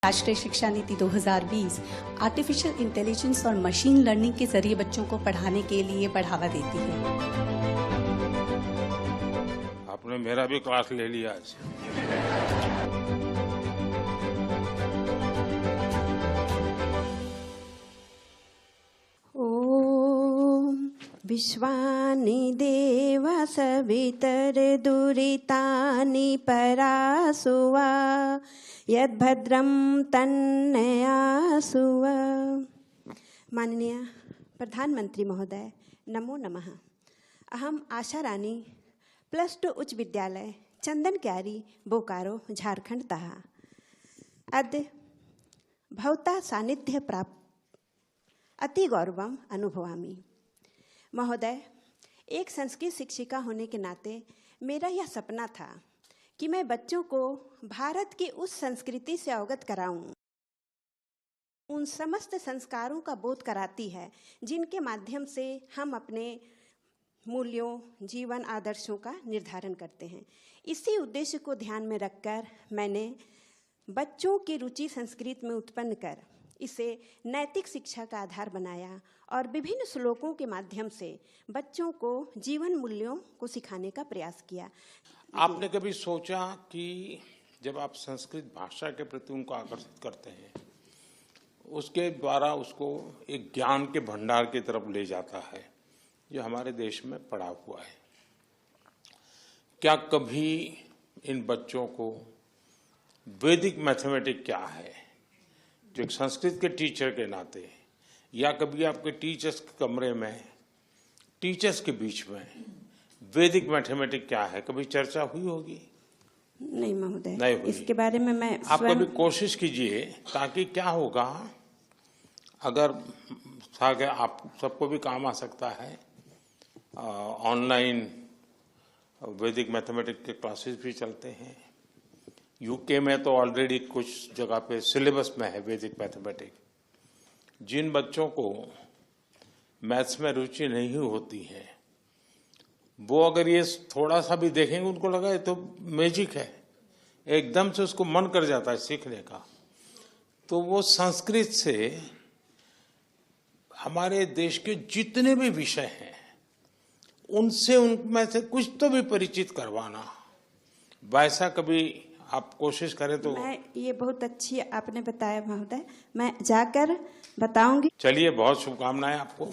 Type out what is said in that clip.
राष्ट्रीय शिक्षा नीति 2020 आर्टिफिशियल इंटेलिजेंस और मशीन लर्निंग के जरिए बच्चों को पढ़ाने के लिए बढ़ावा देती है। आपने मेरा भी क्लास ले लिया आज। विश्वानि देव सवितर्दुरितानि परासुवा यद्भद्रं तन्नयासुवा। माननीय प्रधानमंत्री महोदय, नमो नमः। अहम आशा रानी +2 उच्च विद्यालय चंदन क्यारी बोकारो झारखंडतः अद्य भवता सान्निध्य प्राप्त अति गौरवम अनुभवामि। महोदय, एक संस्कृत शिक्षिका होने के नाते मेरा यह सपना था कि मैं बच्चों को भारत की उस संस्कृति से अवगत कराऊं, उन समस्त संस्कारों का बोध कराती है जिनके माध्यम से हम अपने मूल्यों, जीवन आदर्शों का निर्धारण करते हैं। इसी उद्देश्य को ध्यान में रखकर मैंने बच्चों की रुचि संस्कृत में उत्पन्न कर इसे नैतिक शिक्षा का आधार बनाया और विभिन्न श्लोकों के माध्यम से बच्चों को जीवन मूल्यों को सिखाने का प्रयास किया। आपने कभी सोचा कि जब आप संस्कृत भाषा के प्रति उनको आकर्षित करते हैं, उसके द्वारा उसको एक ज्ञान के भंडार की तरफ ले जाता है जो हमारे देश में पड़ा हुआ है, क्या कभी इन बच्चों को वैदिक मैथमेटिक्स क्या है, जो एक संस्कृत के टीचर के नाते, या कभी आपके टीचर्स के कमरे में, टीचर्स के बीच में वैदिक मैथमेटिक्स क्या है, कभी चर्चा हुई होगी? नहीं महोदय, नहीं हुई। इसके बारे में मैं आप कभी कोशिश कीजिए, ताकि क्या होगा, अगर आप सबको भी काम आ सकता है। ऑनलाइन वैदिक मैथमेटिक्स के क्लासेस भी चलते हैं। यूके में तो ऑलरेडी कुछ जगह पे सिलेबस में है वैदिक मैथमेटिक्स। जिन बच्चों को मैथ्स में रुचि नहीं होती है, वो अगर ये थोड़ा सा भी देखेंगे, उनको लगा ये तो मैजिक है, एकदम से उसको मन कर जाता है सीखने का। तो वो संस्कृत से हमारे देश के जितने भी विषय हैं, उनसे उनमें से कुछ तो भी परिचित करवाना, वैसा कभी आप कोशिश करें तो। मैं ये बहुत अच्छी आपने बताया महोदय, मैं जाकर बताऊंगी। चलिए, बहुत शुभकामनाएं आपको।